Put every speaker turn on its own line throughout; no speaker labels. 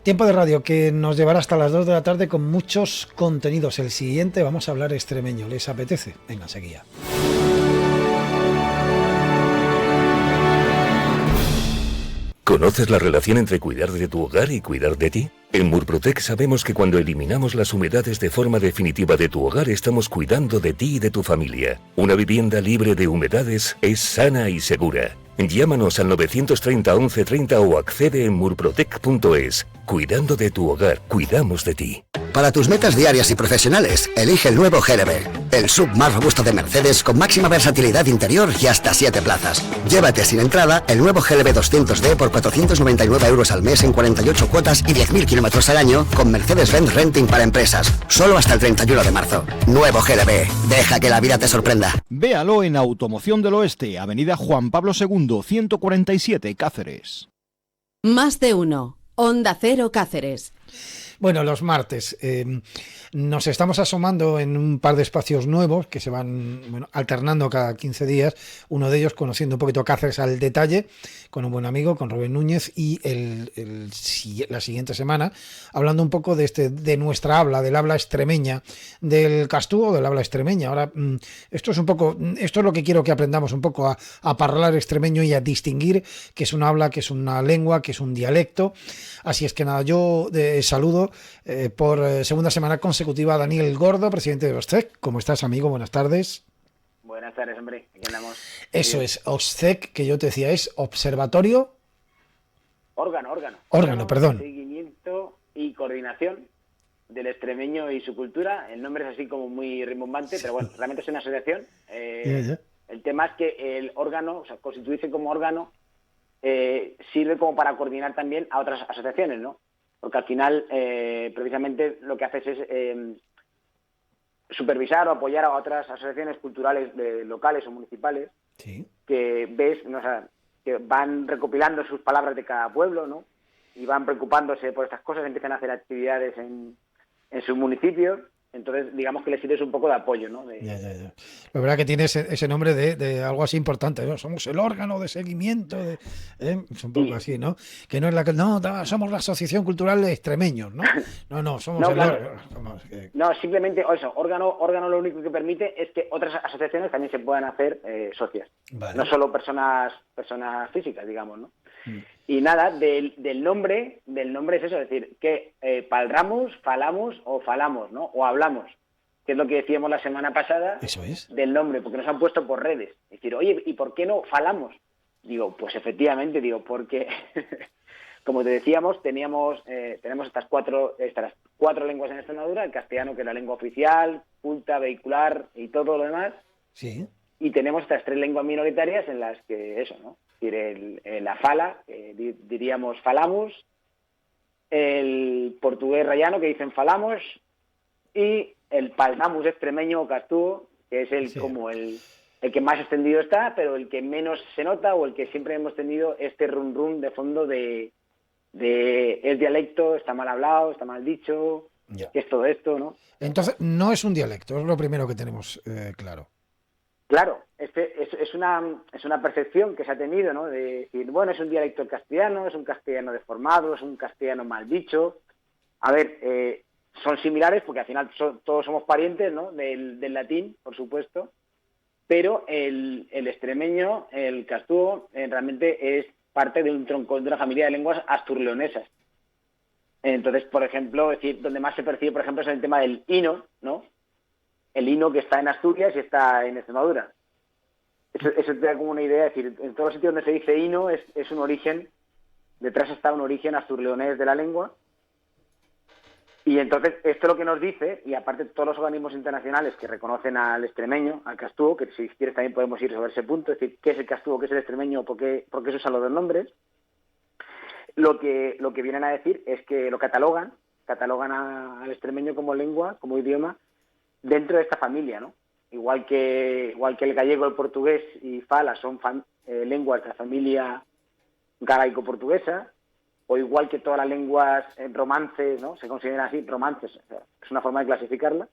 Tiempo de radio que nos llevará hasta las 2 de la tarde con muchos contenidos. El siguiente vamos a hablar extremeño. ¿Les apetece? Venga, seguía.
¿Conoces la relación entre cuidar de tu hogar y cuidar de ti? En Murprotec sabemos que cuando eliminamos las humedades de forma definitiva de tu hogar estamos cuidando de ti y de tu familia. Una vivienda libre de humedades es sana y segura. Llámanos al 930 11 30 o accede en murprotec.es. Cuidando de tu hogar, cuidamos de ti.
Para tus metas diarias y profesionales, elige el nuevo GLB, el SUV más robusto de Mercedes con máxima versatilidad interior y hasta 7 plazas. Llévate sin entrada el nuevo GLB 200D por 499 euros al mes en 48 cuotas y 10.000 kilómetros al año con Mercedes-Benz Renting para empresas. Solo hasta el 31 de marzo. Nuevo GLB. Deja que la vida te sorprenda.
Véalo en Automoción del Oeste, Avenida Juan Pablo II, 147, Cáceres.
Más de uno. Onda Cero Cáceres.
Bueno, los martes nos estamos asomando en un par de espacios nuevos que se van alternando cada 15 días. Uno de ellos conociendo un poquito Cáceres al detalle, con un buen amigo, con Rubén Núñez, y la siguiente semana hablando un poco de nuestra habla, del habla extremeña, del castúo, del habla extremeña. Ahora, esto es lo que quiero que aprendamos un poco a parlar extremeño y a distinguir que es una habla, que es una lengua, que es un dialecto. Así es que nada, yo saludo por segunda semana consecutiva a Daniel Gordo, presidente de OSCEC. ¿Cómo estás, amigo? Buenas tardes.
Buenas tardes, hombre. Aquí andamos.
Eso es, OSCEC, que yo te decía, es Observatorio... Órgano, perdón.
Seguimiento y coordinación del extremeño y su cultura. El nombre es así como muy rimbombante, pero bueno, realmente es una asociación. El tema es que el órgano, o sea, constituirse como órgano, sirve como para coordinar también a otras asociaciones, ¿no? Porque al final, precisamente, lo que haces es supervisar o apoyar a otras asociaciones culturales locales o municipales,
sí,
que ves, ¿no? O sea, que van recopilando sus palabras de cada pueblo, ¿no? Y van preocupándose por estas cosas, empiezan a hacer actividades en sus municipios. Entonces, digamos que les sirves un poco de apoyo, ¿no?
Ya. La verdad que tiene ese nombre de algo así importante, ¿no? Somos el órgano de seguimiento, es un poco así, ¿no? Que no es somos la Asociación Cultural de Extremeños, ¿no? No, somos órgano.
No, simplemente eso, órgano lo único que permite es que otras asociaciones también se puedan hacer socias. Vale. No solo personas físicas, digamos, ¿no? Y nada, del nombre es eso, es decir, que palramos, falamos o falamos, ¿no? O hablamos, que es lo que decíamos la semana pasada.
Eso es.
Del nombre, porque nos han puesto por redes. Es decir, oye, ¿y por qué no falamos? Digo, pues efectivamente, porque, como te decíamos, tenemos estas cuatro lenguas en Extremadura, el castellano, que es la lengua oficial, culta, vehicular y todo lo demás.
Sí.
Y tenemos estas 3 lenguas minoritarias en las que eso, ¿no? Es decir, la fala, diríamos falamos, el portugués rayano, que dicen falamos, y el paldamus extremeño o castúo, que es como el que más extendido está, pero el que menos se nota, o el que siempre hemos tenido este rum de fondo de el dialecto, está mal hablado, está mal dicho, que es todo esto, ¿no?
Entonces, no es un dialecto, es lo primero que tenemos claro.
Claro, es una percepción que se ha tenido, ¿no? De decir, bueno, es un dialecto castellano, es un castellano deformado, es un castellano mal dicho. A ver, son similares porque al final todos somos parientes, ¿no? Del latín, por supuesto, pero el extremeño, el castúo, realmente es parte de un tronco de una familia de lenguas asturleonesas. Entonces, por ejemplo, es decir, donde más se percibe, por ejemplo, es en el tema del hino, ¿no? El hino que está en Asturias y está en Extremadura. Eso te da como una idea, es decir, en todos los sitios donde se dice hino es un origen, detrás está un origen asturleonés de la lengua. Y entonces, esto es lo que nos dice, y aparte todos los organismos internacionales que reconocen al extremeño, al castúo, que si quieres también podemos ir sobre ese punto, es decir, qué es el castúo, qué es el extremeño, por qué se usan los dos nombres, lo que vienen a decir es que lo catalogan al extremeño como lengua, como idioma, dentro de esta familia, ¿no? Igual que el gallego, el portugués y fala son lenguas de la familia galaico-portuguesa, o igual que todas las lenguas romances, ¿no? Se consideran así, romances, o sea, es una forma de clasificarla,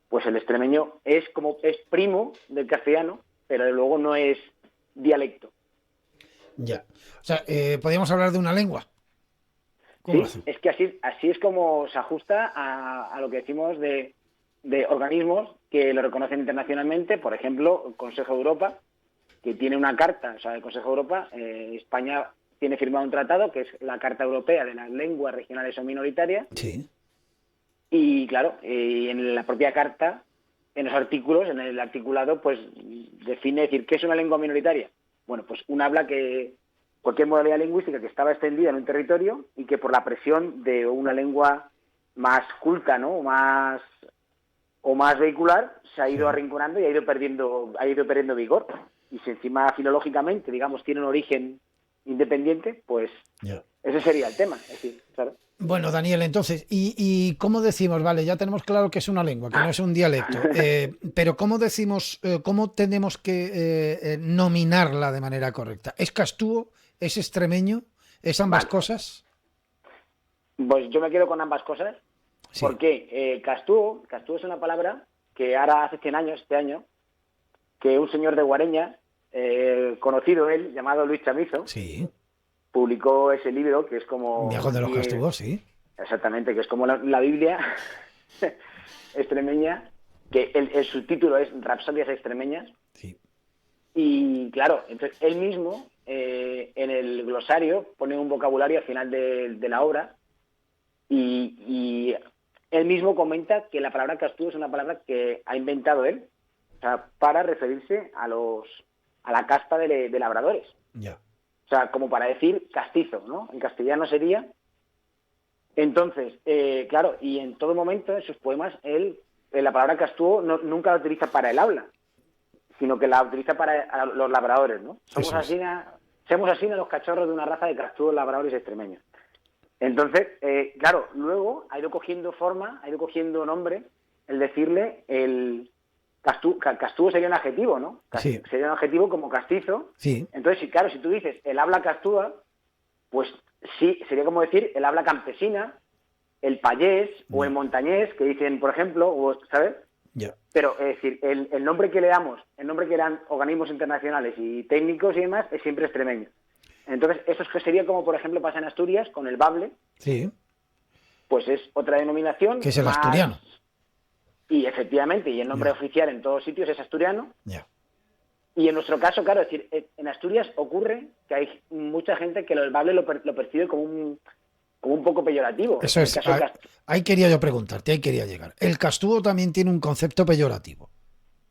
pues el extremeño es primo del castellano, pero luego no es dialecto.
Ya. O sea, ¿podríamos hablar de una lengua? ¿Cómo
Sí,
lo hacen?
es que así es como se ajusta a lo que decimos de organismos que lo reconocen internacionalmente, por ejemplo, el Consejo de Europa, que tiene una carta, o sea, el Consejo de Europa, España tiene firmado un tratado que es la Carta Europea de las Lenguas Regionales o Minoritarias,
Sí.
y claro, en la propia carta, en los artículos, en el articulado, pues define decir qué es una lengua minoritaria. Bueno, pues un habla que cualquier modalidad lingüística que estaba extendida en un territorio y que por la presión de una lengua más culta, ¿no? O más vehicular, se ha ido arrinconando y ha ido perdiendo vigor. Y si encima filológicamente, digamos, tiene un origen independiente, pues
Ya.
ese sería el tema. Es decir, claro.
Bueno, Daniel, entonces, ¿y cómo decimos? Vale, ya tenemos claro que es una lengua, que no es un dialecto, pero ¿cómo decimos, cómo tenemos que nominarla de manera correcta? ¿Es castúo? ¿Es extremeño? ¿Es ambas
Vale.
cosas?
Pues yo me quedo con ambas cosas.
Sí.
Porque castúo es una palabra que ahora hace 100 años, este año, que un señor de Guareña, conocido él, llamado Luis Chamizo,
Sí.
publicó ese libro que es como...
Viejo de los Castúos, sí.
Exactamente, que es como la Biblia extremeña, que el subtítulo es Rapsodias extremeñas.
Sí.
Y claro, entonces él mismo en el glosario pone un vocabulario al final de la obra y él mismo comenta que la palabra castúo es una palabra que ha inventado él, o sea, para referirse a la casta de labradores.
Ya.
O sea, como para decir castizo, ¿no? En castellano sería. Entonces, claro, y en todo momento en sus poemas él la palabra castúo nunca la utiliza para el habla, sino que la utiliza para los labradores, ¿no? Somos así los cachorros de una raza de castúos labradores extremeños. Entonces, claro, luego ha ido cogiendo forma, ha ido cogiendo nombre el decirle el castúo sería un adjetivo, ¿no?
Sí.
Sería un adjetivo como castizo.
Sí.
Entonces, claro, si tú dices el habla castúa, pues sí, sería como decir el habla campesina, el payés o el montañés, que dicen, por ejemplo, o, ¿sabes?
Ya.
Pero, es decir, el nombre que le damos, el nombre que dan organismos internacionales y técnicos y demás, es siempre extremeño. Entonces, eso es que sería como, por ejemplo, pasa en Asturias con el bable,
Sí.
pues es otra denominación.
Que es el
más-
asturiano.
Y efectivamente, y el nombre oficial en todos sitios es asturiano.
Ya.
Y en nuestro caso, claro, es decir, en Asturias ocurre que hay mucha gente que el bable lo percibe como un poco peyorativo.
Eso
En
es.
el caso del
Ahí quería yo preguntarte, ahí quería llegar. ¿El castúo también tiene un concepto peyorativo?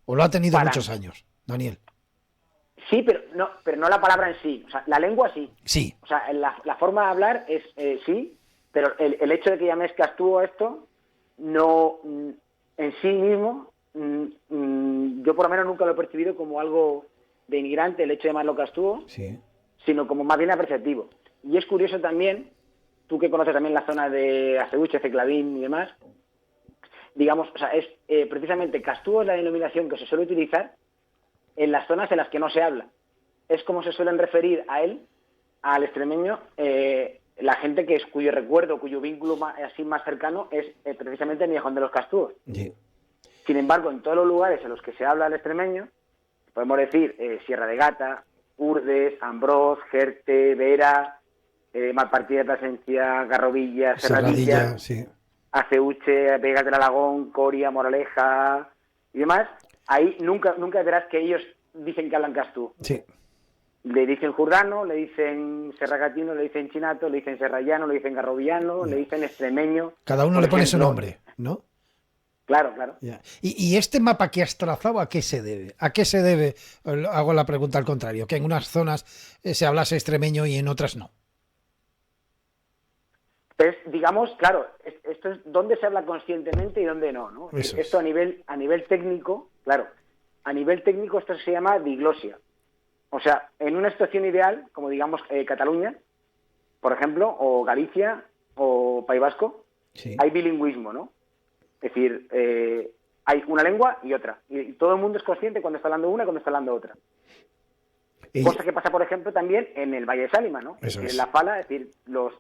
¿O lo ha tenido
Para-
muchos años, Daniel?
Sí, pero no la palabra en sí. O sea, la lengua sí.
Sí.
O sea, la forma de hablar es sí, pero el hecho de que llames castúo a esto, no en sí mismo, yo por lo menos nunca lo he percibido como algo denigrante el hecho de llamarlo castúo,
Sí.
sino como más bien apreciativo. Y es curioso también, tú que conoces también la zona de Aceuche, Ceclavín y demás, digamos, o sea, es precisamente castúo es la denominación que se suele utilizar en las zonas en las que no se habla. Es como se suelen referir a él, al extremeño, la gente que es cuyo recuerdo, cuyo vínculo así más cercano es precisamente el Miejón de los Castúos.
Sí.
Sin embargo, en todos los lugares en los que se habla el extremeño, podemos decir Sierra de Gata, Urdes, Ambrós, Jerte, Vera, Malpartida de Plasencia, Garrovilla, Serradilla,
sí.
Aceuche, Vegas del Alagón, Coria, Moraleja y demás, ahí nunca verás que ellos dicen que hablan castú.
Sí.
Le dicen jurdano, le dicen serragatino, le dicen chinato, le dicen serrallano, le dicen garrovillano, le dicen extremeño.
Cada uno
por
le pone su
ejemplo.
nombre, ¿no?
Claro, claro.
Ya. ¿Y este mapa que has trazado, a qué se debe? ¿A qué se debe? Hago la pregunta al contrario, que en unas zonas se hablase extremeño y en otras no.
Pues, digamos, claro, esto es dónde se habla conscientemente y dónde no, ¿no?
Eso
Esto
es.
a nivel técnico, claro, a nivel técnico esto se llama diglosia. O sea, en una situación ideal, como digamos Cataluña, por ejemplo, o Galicia, o País Vasco,
Sí.
hay bilingüismo, ¿no? Es decir, hay una lengua y otra. Y todo el mundo es consciente cuando está hablando una y cuando está hablando otra.
Y-
Cosa que pasa, por ejemplo, también en el Valle de Sálima, ¿no?
Eso
En
es.
la fala, es decir, los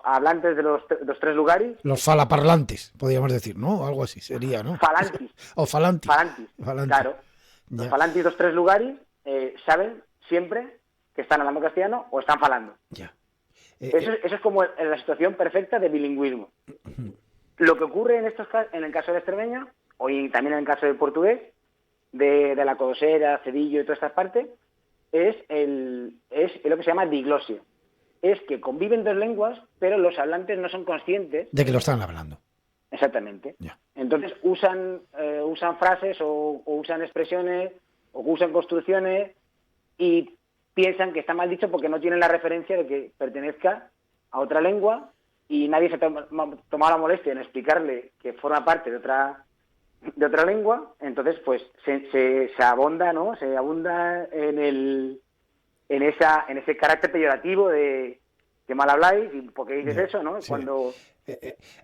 hablantes de los tres lugares,
Los falaparlantes, podríamos decir, ¿no? Algo así sería, ¿no?
falantis,
O falantis.
falantis, claro. Los
Ya.
falantis de los tres lugares saben siempre que están hablando castellano o están falando.
Ya.
Eso es como la situación perfecta de bilingüismo. Lo que ocurre en el caso de extremeño, y también en el caso del portugués, de la codosera, cedillo y todas estas partes, es lo que se llama diglosia. Es que conviven dos lenguas, pero los hablantes no son conscientes
de que lo están hablando.
Exactamente.
Ya.
Entonces usan frases o usan expresiones o usan construcciones y piensan que está mal dicho porque no tienen la referencia de que pertenezca a otra lengua y nadie se ha tomado la molestia en explicarle que forma parte de otra lengua. Entonces pues se abunda, ¿no? Se abunda en ese carácter peyorativo de que mal habláis y por qué dices eso, ¿no?
Sí.
Cuando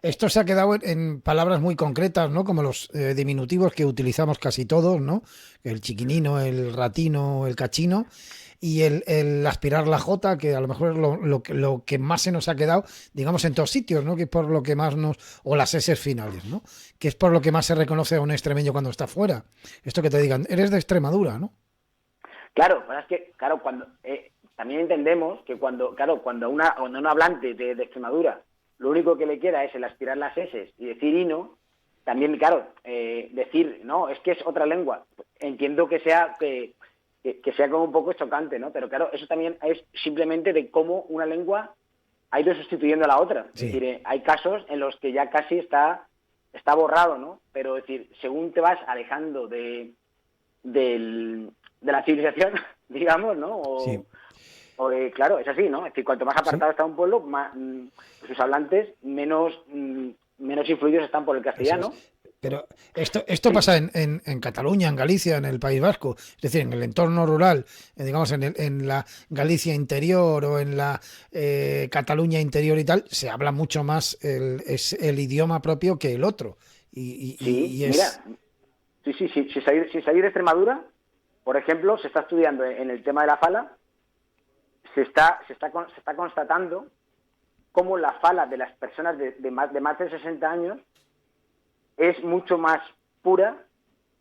Esto se ha quedado en palabras muy concretas, ¿no? Como los diminutivos que utilizamos casi todos, ¿no? El chiquinino, el ratino, el cachino y el aspirar la jota, que a lo mejor es lo que más se nos ha quedado, digamos, en todos sitios, ¿no? Que es por lo que más o las eses finales, ¿no? Que es por lo que más se reconoce a un extremeño cuando está fuera. Esto que te digan, eres de Extremadura, ¿no?
Claro, es que, cuando también entendemos que cuando un hablante de Extremadura lo único que le queda es el aspirar las eses y decir hino, también, decir, no, es que es otra lengua. Entiendo que sea como un poco chocante, ¿no? Pero claro, eso también es simplemente de cómo una lengua ha ido sustituyendo a la otra.
Sí.
Es decir, hay casos en los que ya casi está borrado, ¿no? Pero es decir, según te vas alejando de la civilización, digamos, ¿no?
Sí.
Claro, es así, ¿no? Es decir, cuanto más apartado está un pueblo, más, sus hablantes menos influidos están por el castellano.
Pero esto pasa en Cataluña, en Galicia, en el País Vasco, es decir, en el entorno rural, digamos, en la Galicia interior o en la Cataluña interior y tal, se habla mucho más el idioma propio que el otro.
Mira, si salir de Extremadura, por ejemplo, se está estudiando en el tema de la fala, se está constatando cómo la fala de las personas de más de 60 años es mucho más pura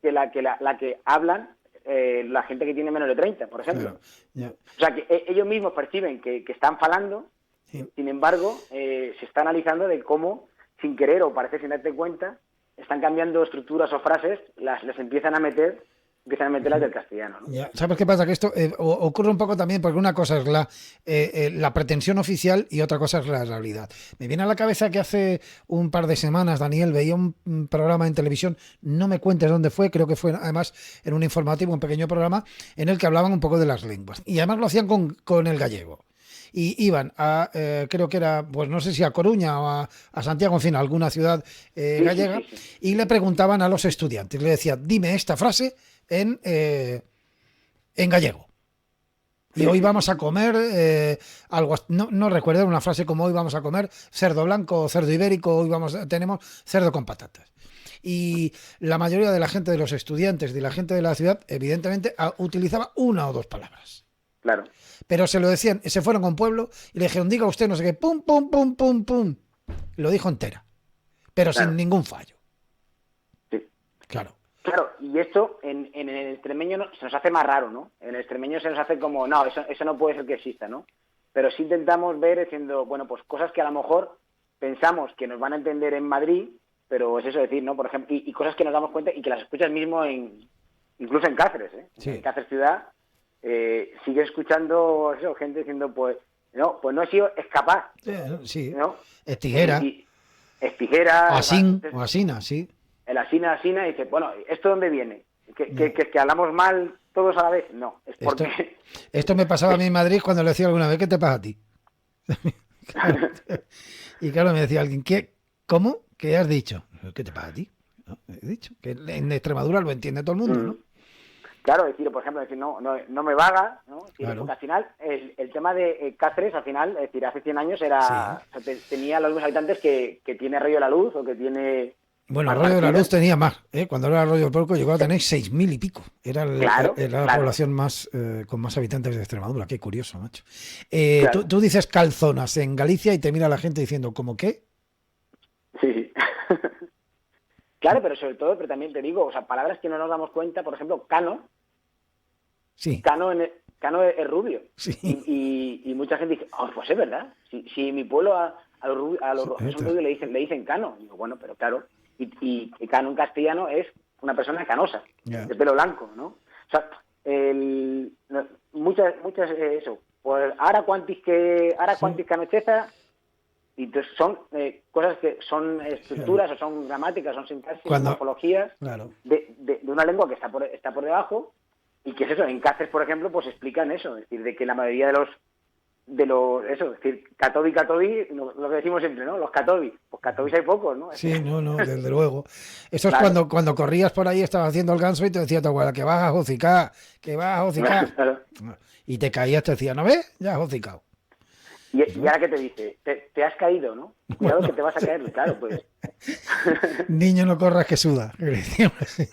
que la que hablan la gente que tiene menos de 30, por ejemplo.
Claro,
o sea, que ellos mismos perciben que están falando,
sí.
Sin embargo, se está analizando de cómo, sin querer o parece sin darte cuenta, están cambiando estructuras o frases, les empiezan a meter las del castellano, ¿no?
Ya. ¿Sabes qué pasa? Que esto ocurre un poco también porque una cosa es la pretensión oficial y otra cosa es la realidad. Me viene a la cabeza que hace un par de semanas, Daniel, veía un programa en televisión, no me cuentes dónde fue, creo que fue además en un informativo, un pequeño programa, en el que hablaban un poco de las lenguas. Y además lo hacían con el gallego. Y iban a, creo que era, pues no sé si a Coruña o a Santiago, en fin, a alguna ciudad gallega, sí. Y le preguntaban a los estudiantes, le decía, dime esta frase en gallego. Y hoy vamos a comer algo, no recuerdo una frase como hoy vamos a comer cerdo blanco o cerdo ibérico, hoy tenemos cerdo con patatas. Y la mayoría de la gente, de los estudiantes, de la gente de la ciudad, evidentemente utilizaba una o dos palabras.
Claro.
Pero se lo decían, se fueron con pueblo y le dijeron, diga usted no sé qué, pum, pum, pum, pum, pum. Y lo dijo entera, pero claro, sin ningún fallo.
Sí.
Claro.
Claro, y esto en el extremeño se nos hace más raro, ¿no? En el extremeño se nos hace como, no, eso no puede ser que exista, ¿no? Pero sí intentamos ver diciendo, bueno, pues cosas que a lo mejor pensamos que nos van a entender en Madrid, pero es eso decir, ¿no? Por ejemplo, y cosas que nos damos cuenta y que las escuchas mismo incluso en Cáceres, ¿eh? Sí. En Cáceres ciudad, sigue escuchando eso, gente diciendo, pues no he sido capaz.
Sí,
¿no?
Es tijera.
Es tijera.
Asín o asina, sí.
El asina, dice, bueno, ¿esto dónde viene? ¿Que hablamos mal todos a la vez? No, es porque...
Esto me pasaba a mí en Madrid cuando le decía alguna vez, ¿qué te pasa a ti? Claro. Y claro, me decía alguien, ¿cómo? ¿Qué has dicho? ¿Qué te pasa a ti? ¿No? He dicho, que en Extremadura lo entiende todo el mundo, ¿no?
Claro, decir, por ejemplo, decir, no me vaga, ¿no? Claro. Porque al final, el tema de Cáceres, al final, es decir, hace 100 años tenía los mismos habitantes que tiene Arroyo de la Luz o que tiene...
Bueno, Arroyo de la Luz tenía más, Cuando era Arroyo del Porco llegó a tener 6.000 y pico. Era la población más con más habitantes de Extremadura. Qué curioso, macho. Claro. Tú dices calzonas en Galicia y te mira la gente diciendo, ¿cómo qué?
Sí. Claro, pero sobre todo, pero también te digo, o sea, palabras que no nos damos cuenta, por ejemplo, cano.
Sí.
Cano Cano es rubio.
Sí.
Y mucha gente dice, pues es verdad. Si en mi pueblo a los que son rubios le dicen Cano. Y digo, bueno, pero claro. Y Cano en castellano es una persona canosa, de pelo blanco, ¿no? O sea, muchas eso. Pues ahora cuantis que anocheza, y entonces son cosas que son estructuras, o son gramáticas, son sintaxis, morfologías de una lengua que está por debajo, y que es eso. En Cáceres, por ejemplo, pues explican eso, es decir, de que la mayoría de los eso, es decir, catobi, lo que decimos siempre, ¿no? Los catobi, pues catobis hay pocos, ¿no?
Sí, no, desde luego. Eso es
Claro.
cuando corrías por ahí, estabas haciendo el ganso y te decía tu abuela, que vas a hocicar, que vas a hocicar.
Claro.
Y te caías, te decía, ¿no ves? Ya has hocicado.
Y ahora que te dice, te has caído, ¿no? Cuidado que te vas a caer, claro, pues.
Niño, no corras que suda. Que decíamos así.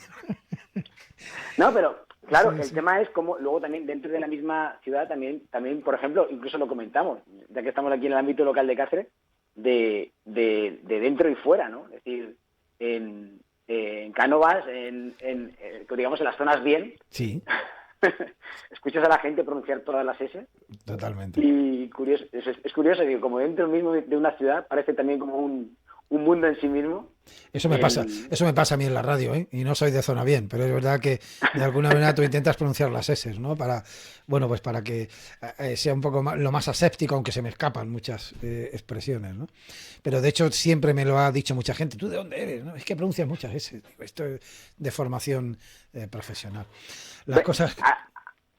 No, pero claro,
Sí,
el tema es como luego también dentro de la misma ciudad también, por ejemplo, incluso lo comentamos, ya que estamos aquí en el ámbito local de Cáceres, de dentro y fuera, ¿no? Es decir, en Cánovas, digamos en las zonas bien,
Sí,
escuchas a la gente pronunciar todas las S.
totalmente.
Y curioso, es curioso, digo, como dentro mismo de una ciudad parece también como un mundo en sí mismo.
Eso me pasa a mí en la radio, ¿eh? Y no soy de zona bien, pero es verdad que de alguna manera tú intentas pronunciar las S, ¿no? Pues para que sea un poco lo más aséptico, aunque se me escapan muchas expresiones, ¿no? Pero de hecho siempre me lo ha dicho mucha gente. ¿Tú de dónde eres? ¿No? Es que pronuncias muchas S. Digo, esto es de formación profesional. Las cosas...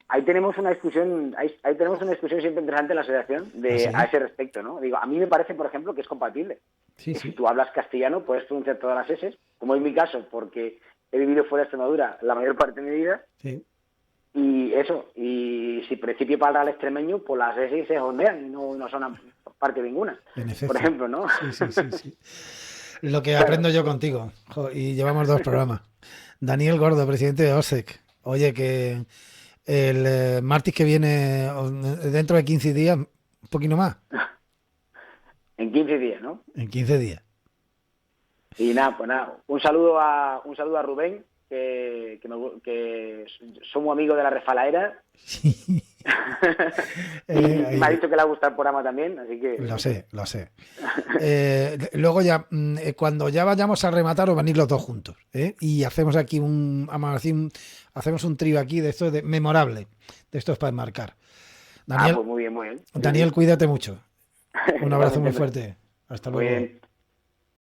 Ahí tenemos una discusión, siempre interesante en la asociación a ese respecto, ¿no? Digo, a mí me parece, por ejemplo, que es compatible.
Sí.
Si tú hablas castellano, puedes pronunciar todas las S, como en mi caso, porque he vivido fuera de Extremadura la mayor parte de mi vida. Sí. Y eso, y si principio para el extremeño, pues las S se ondean, no son parte ninguna. Por ejemplo, ¿no?
Sí. Lo que aprendo yo contigo, y llevamos 2 programas. Daniel Gordo, presidente de OSEC. Oye, que el martes que viene, dentro de 15 días, un poquito más.
En 15 días, ¿no?
En 15 días.
Y nada, pues nada, un saludo a Rubén, que somos amigos de la Refalaera. Sí. y me ha dicho que le ha gustado el programa también, así que...
Lo sé. Luego ya, cuando ya vayamos a rematar, os venís los 2 juntos, ¿eh? Y hacemos aquí hacemos un trío aquí de esto memorable, de estos para enmarcar. Daniel,
pues muy bien.
Daniel, cuídate mucho. Un abrazo muy fuerte. Hasta luego.
Muy bien.